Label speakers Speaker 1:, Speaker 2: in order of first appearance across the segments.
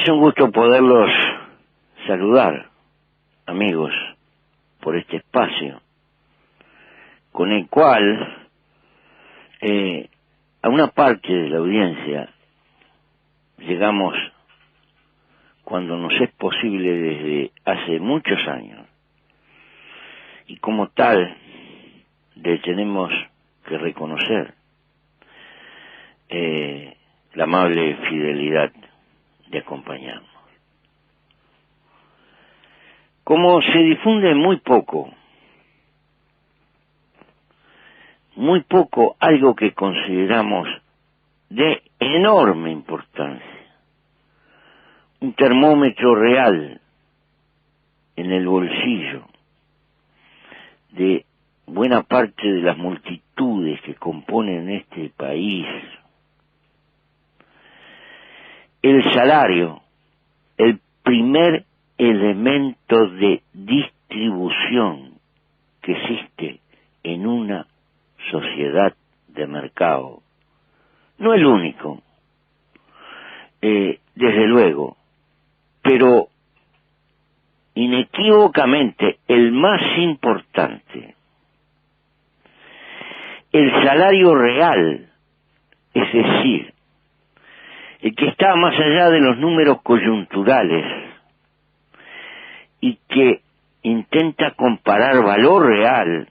Speaker 1: Es un gusto poderlos saludar, amigos, por este espacio, con el cual a una parte de la audiencia llegamos cuando nos es posible desde hace muchos años, y como tal le tenemos que reconocer la amable fidelidad de acompañarnos. Como se difunde muy poco algo que consideramos de enorme importancia, un termómetro real en el bolsillo de buena parte de las multitudes que componen este país, el salario, el primer elemento de distribución que existe en una sociedad de mercado. No el único, desde luego, pero inequívocamente el más importante. El salario real, es decir, el que está más allá de los números coyunturales y que intenta comparar valor real,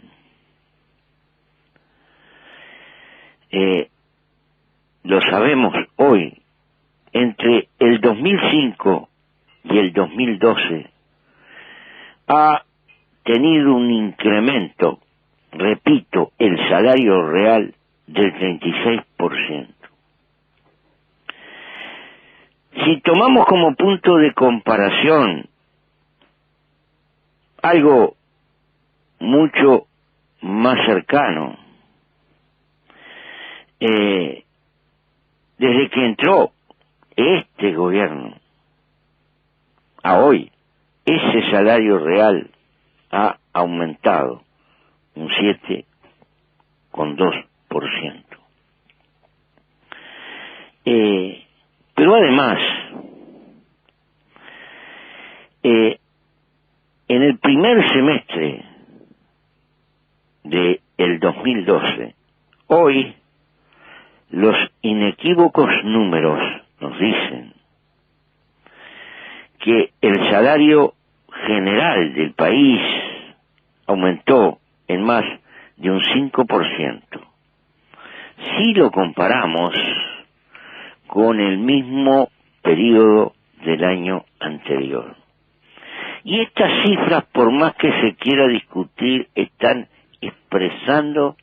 Speaker 1: lo sabemos hoy, entre el 2005 y el 2012 ha tenido un incremento, repito, el salario real del 36%. Si tomamos como punto de comparación algo mucho más cercano, desde que entró este gobierno a hoy, ese salario real ha aumentado un 7,2%. Pero además, en el primer semestre del 2012, hoy los inequívocos números nos dicen que el salario general del país aumentó en más de un 5%. Si lo comparamos con el mismo periodo del año anterior. Y estas cifras, por más que se quiera discutir, están expresando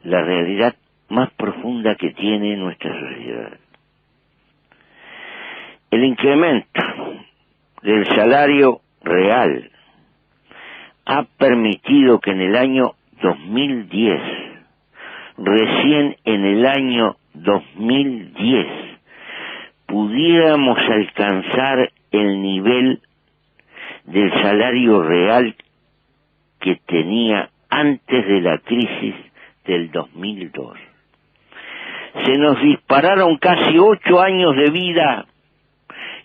Speaker 1: la realidad más profunda que tiene nuestra sociedad. El incremento del salario real ha permitido que en el año 2010, recién en el año 2010, pudiéramos alcanzar el nivel del salario real que tenía antes de la crisis del 2002. Se nos dispararon casi 8 años de vida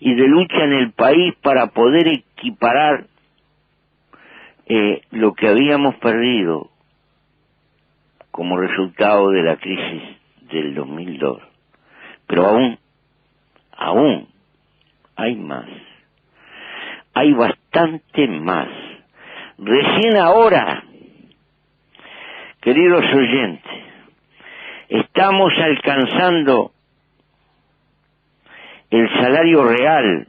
Speaker 1: y de lucha en el país para poder equiparar lo que habíamos perdido como resultado de la crisis del 2002. Pero aún hay más. Hay bastante más. Recién ahora, queridos oyentes, estamos alcanzando el salario real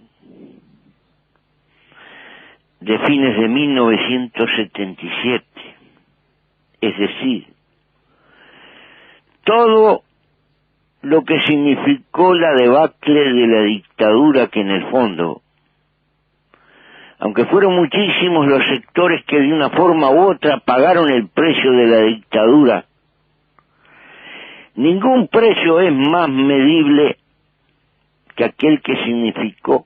Speaker 1: de fines de 1977. Es decir, todo lo que significó la debacle de la dictadura, que en el fondo, aunque fueron muchísimos los sectores que de una forma u otra pagaron el precio de la dictadura, ningún precio es más medible que aquel que significó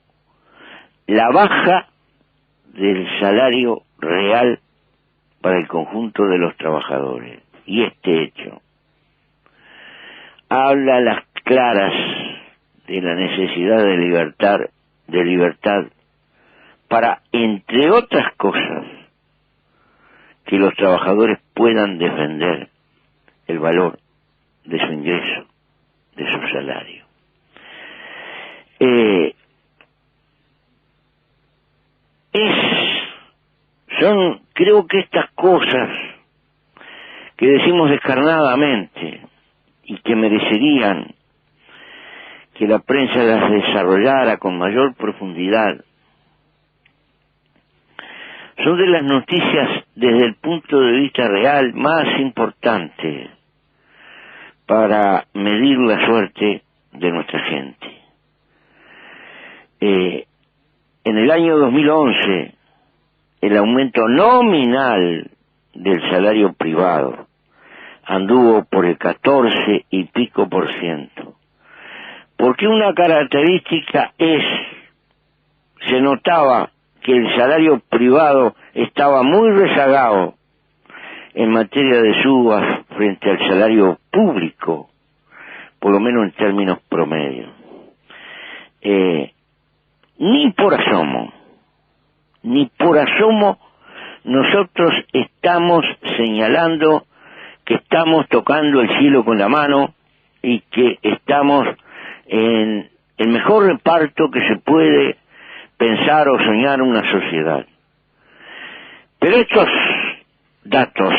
Speaker 1: la baja del salario real para el conjunto de los trabajadores. Y este hecho habla a las claras de la necesidad de de libertad para, entre otras cosas, que los trabajadores puedan defender el valor de su ingreso, de su salario. Creo que estas cosas que decimos descarnadamente y que merecerían que la prensa las desarrollara con mayor profundidad, son de las noticias desde el punto de vista real más importante para medir la suerte de nuestra gente. En el año 2011, el aumento nominal del salario privado anduvo por el 14 y pico %. Porque una característica se notaba que el salario privado estaba muy rezagado en materia de subas frente al salario público, por lo menos en términos promedio. Ni por asomo nosotros estamos señalando que estamos tocando el cielo con la mano y que estamos en el mejor reparto que se puede pensar o soñar una sociedad. Pero estos datos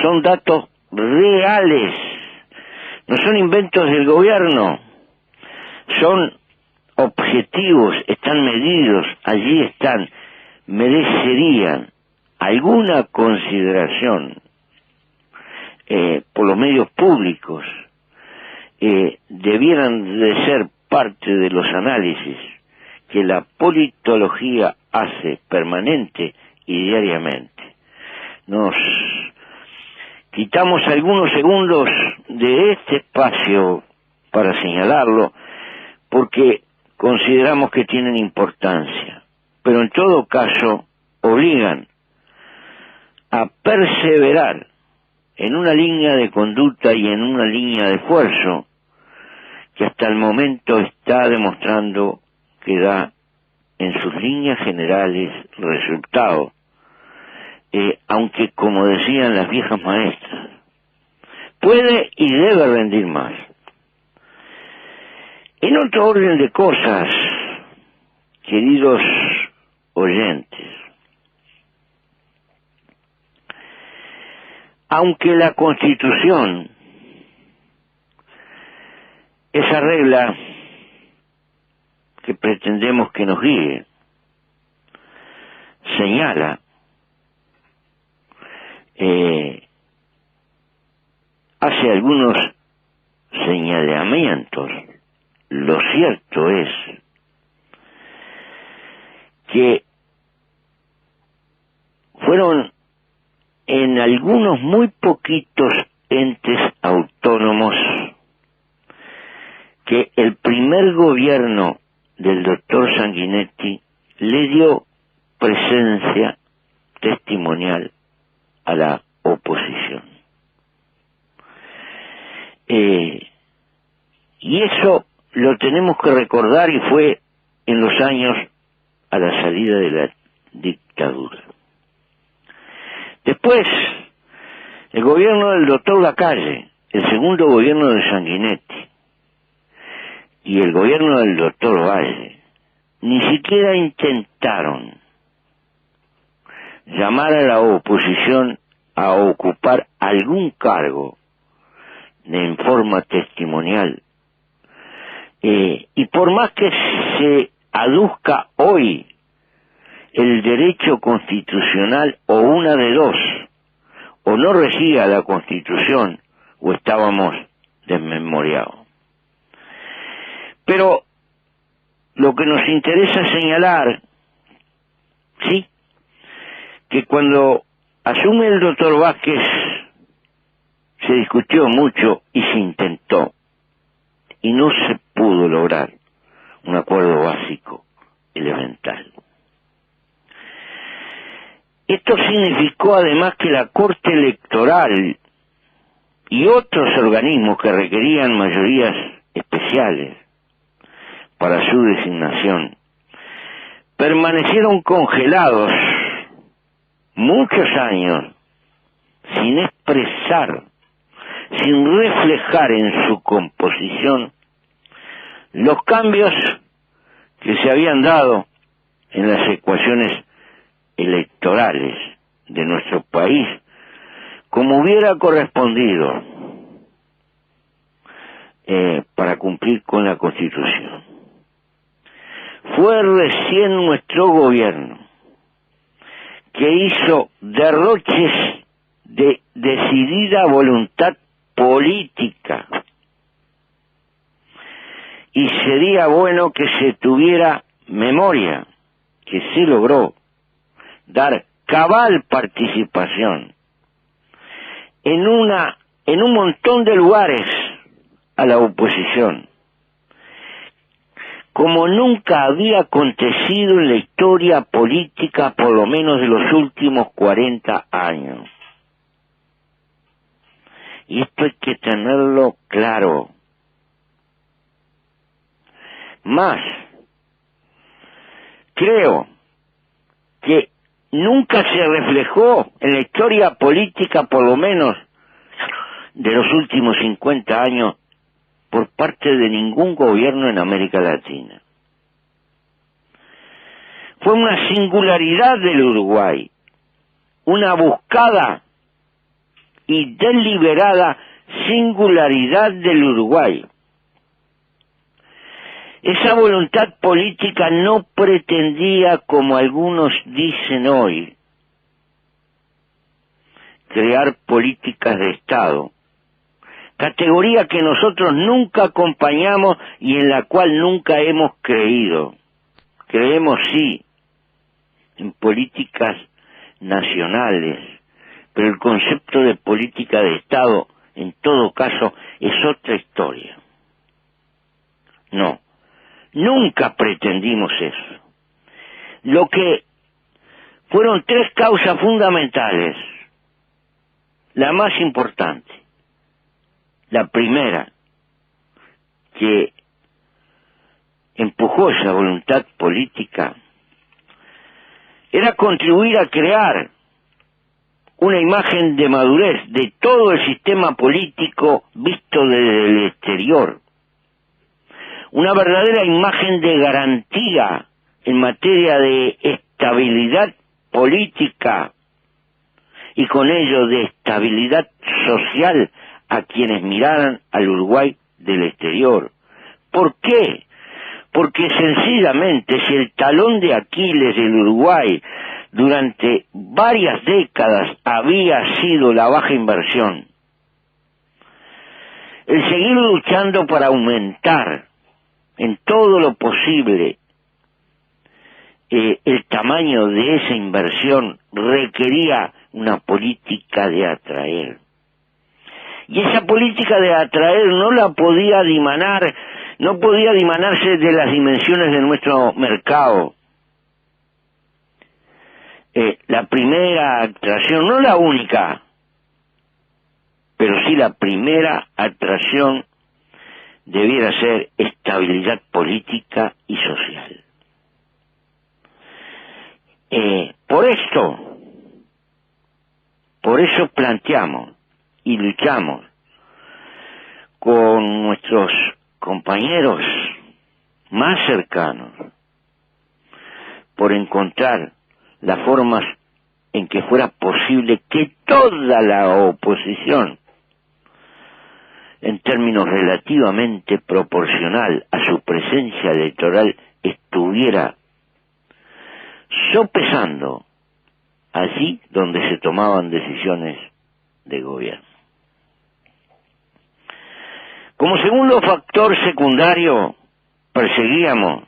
Speaker 1: son datos reales, no son inventos del gobierno, son objetivos, están medidos, allí están, merecerían alguna consideración por los medios públicos, debieran de ser parte de los análisis que la politología hace permanente y diariamente. Nos quitamos algunos segundos de este espacio para señalarlo porque consideramos que tienen importancia, pero en todo caso obligan a perseverar en una línea de conducta y en una línea de esfuerzo que hasta el momento está demostrando que da en sus líneas generales resultado, aunque como decían las viejas maestras, puede y debe rendir más. En otro orden de cosas, queridos oyentes, aunque la Constitución, esa regla que pretendemos que nos guíe, señala, hace algunos señalamientos, lo cierto es que fueron en algunos muy poquitos entes autónomos que el primer gobierno del doctor Sanguinetti le dio presencia testimonial a la oposición. Y eso lo tenemos que recordar, y fue en los años a la salida de la dictadura. Después, el gobierno del doctor Lacalle, el segundo gobierno de Sanguinetti, y el gobierno del doctor Valle, ni siquiera intentaron llamar a la oposición a ocupar algún cargo en forma testimonial. Y por más que se aduzca hoy el derecho constitucional, o una de dos, o no regía la Constitución o estábamos desmemoriados. Pero lo que nos interesa señalar, sí, que cuando asume el doctor Vázquez se discutió mucho y se intentó, y no se pudo lograr un acuerdo básico elemental. Esto significó además que la Corte Electoral y otros organismos que requerían mayorías especiales para su designación permanecieron congelados muchos años sin expresar, sin reflejar en su composición los cambios que se habían dado en las ecuaciones electorales de nuestro país, como hubiera correspondido para cumplir con la Constitución. Fue recién nuestro gobierno que hizo derroches de decidida voluntad política, y sería bueno que se tuviera memoria que se logró dar cabal participación en un montón de lugares a la oposición, como nunca había acontecido en la historia política, por lo menos de los últimos 40 años. Y esto hay que tenerlo claro. Más, creo que nunca se reflejó en la historia política, por lo menos de los últimos 50 años, por parte de ningún gobierno en América Latina. Fue una singularidad del Uruguay, una buscada y deliberada singularidad del Uruguay. Esa voluntad política no pretendía, como algunos dicen hoy, crear políticas de Estado, categoría que nosotros nunca acompañamos y en la cual nunca hemos creído. Creemos sí en políticas nacionales, pero el concepto de política de Estado, en todo caso, es otra historia. No, nunca pretendimos eso. Lo que fueron tres causas fundamentales, la más importante. La primera, que empujó esa voluntad política, era contribuir a crear una imagen de madurez de todo el sistema político visto desde el exterior, una verdadera imagen de garantía en materia de estabilidad política y con ello de estabilidad social a quienes miraran al Uruguay del exterior. ¿Por qué? Porque sencillamente si el talón de Aquiles del Uruguay durante varias décadas había sido la baja inversión, el seguir luchando para aumentar en todo lo posible el tamaño de esa inversión requería una política de atraer. Y esa política de atraer no la podía dimanar, no podía dimanarse de las dimensiones de nuestro mercado. La primera atracción, no la única, pero sí la primera atracción debiera ser estabilidad política y social. Por eso planteamos y luchamos con nuestros compañeros más cercanos por encontrar las formas en que fuera posible que toda la oposición, en términos relativamente proporcional a su presencia electoral, estuviera sopesando allí donde se tomaban decisiones de gobierno. Como segundo factor secundario, perseguíamos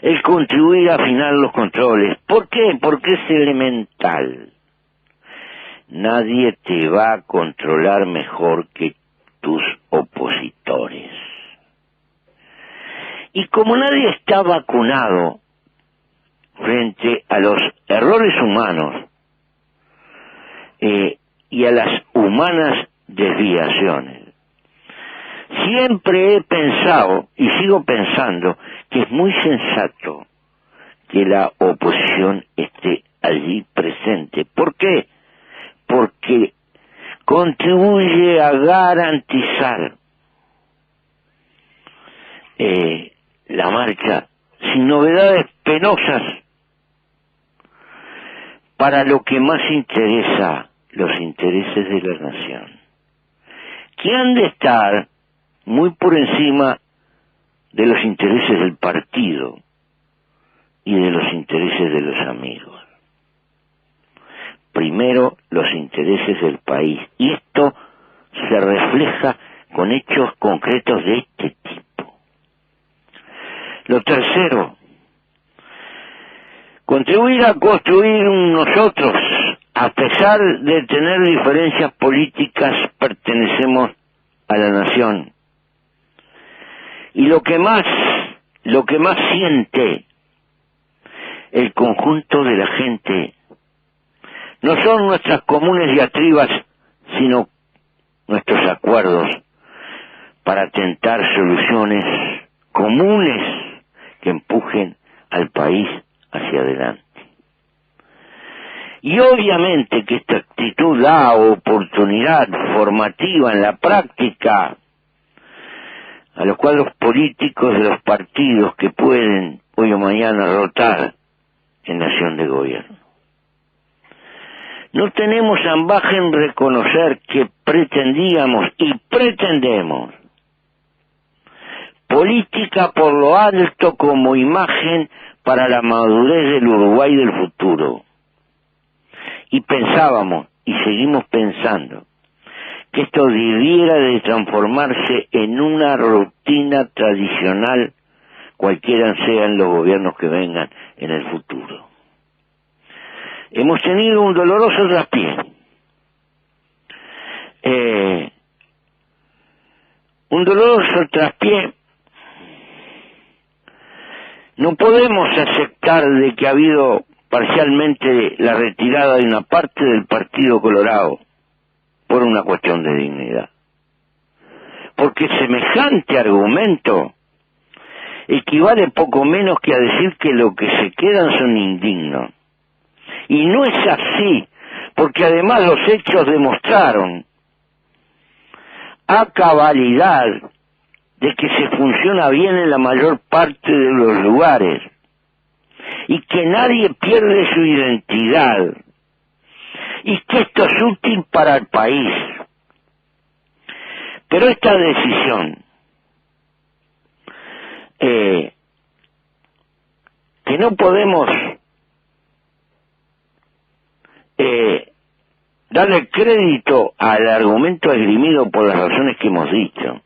Speaker 1: el contribuir a afinar los controles. ¿Por qué? Porque es elemental. Nadie te va a controlar mejor que tus opositores. Y como nadie está vacunado frente a los errores humanos y a las humanas desviaciones, siempre he pensado y sigo pensando que es muy sensato que la oposición esté allí presente. ¿Por qué? Porque contribuye a garantizar la marcha sin novedades penosas para lo que más interesa, los intereses de la nación, que han de estar muy por encima de los intereses del partido y de los intereses de los amigos. Primero, los intereses del país. Y esto se refleja con hechos concretos de este tipo. Lo tercero, contribuir a construir nosotros, a pesar de tener diferencias políticas, pertenecemos a la nación. Y lo que más siente el conjunto de la gente no son nuestras comunes diatribas, sino nuestros acuerdos para tentar soluciones comunes que empujen al país hacia adelante. Y obviamente que esta actitud da oportunidad formativa en la práctica a los cuadros políticos de los partidos que pueden hoy o mañana rotar en la acción de gobierno. No tenemos ambaje en reconocer que pretendíamos y pretendemos política por lo alto como imagen para la madurez del Uruguay del futuro. Y pensábamos, y seguimos pensando, que esto debiera de transformarse en una rutina tradicional, cualquiera sean los gobiernos que vengan en el futuro. Hemos tenido un doloroso traspié. Un doloroso traspié. No podemos aceptar de que ha habido parcialmente la retirada de una parte del Partido Colorado por una cuestión de dignidad. Porque semejante argumento equivale poco menos que a decir que lo que se quedan son indignos. Y no es así, porque además los hechos demostraron a cabalidad de que se funciona bien en la mayor parte de los lugares y que nadie pierde su identidad y que esto es útil para el país. Pero esta decisión que no podemos darle crédito al argumento esgrimido por las razones que hemos dicho.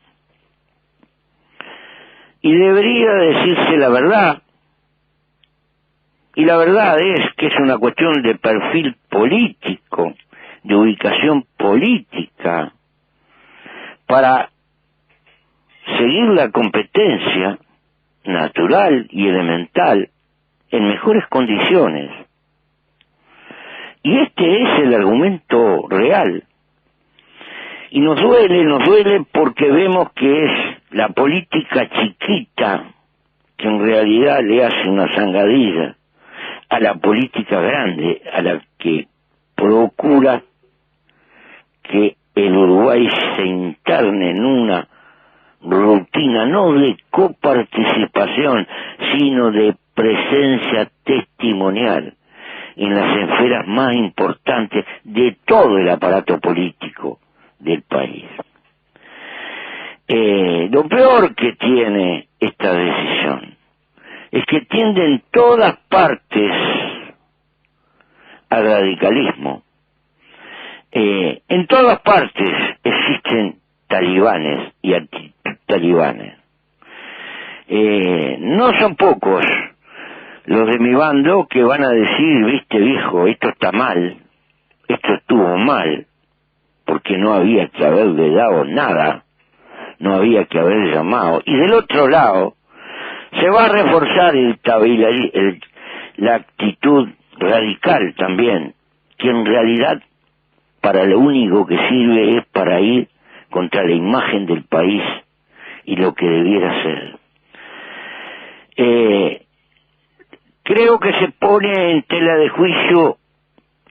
Speaker 1: Y debería decirse la verdad. Y la verdad es que es una cuestión de perfil político, de ubicación política, para seguir la competencia natural y elemental en mejores condiciones. Y este es el argumento real. Y nos duele porque vemos que es la política chiquita que en realidad le hace una zancadilla a la política grande, a la que procura que el Uruguay se interne en una rutina no de coparticipación, sino de presencia testimonial en las esferas más importantes de todo el aparato político del país. Lo peor que tiene esta decisión es que tiende en todas partes al radicalismo. En todas partes existen talibanes y antitalibanes. No son pocos los de mi bando que van a decir, viste viejo, esto está mal, esto estuvo mal, porque no había que haberle dado nada, no había que haber llamado. Y del otro lado, se va a reforzar la actitud radical también, que en realidad para lo único que sirve es para ir contra la imagen del país y lo que debiera ser. Creo que se pone en tela de juicio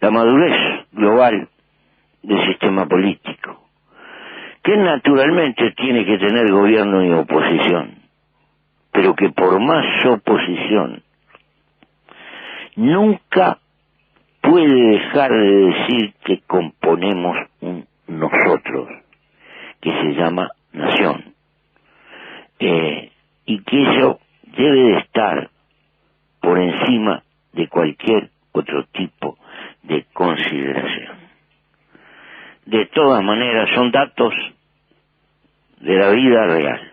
Speaker 1: la madurez global del sistema político, que naturalmente tiene que tener gobierno y oposición, pero que por más oposición nunca puede dejar de decir que componemos un nosotros, que se llama nación, y que eso debe de estar por encima de cualquier otro tipo de consideración. De todas maneras, son datos de la vida real.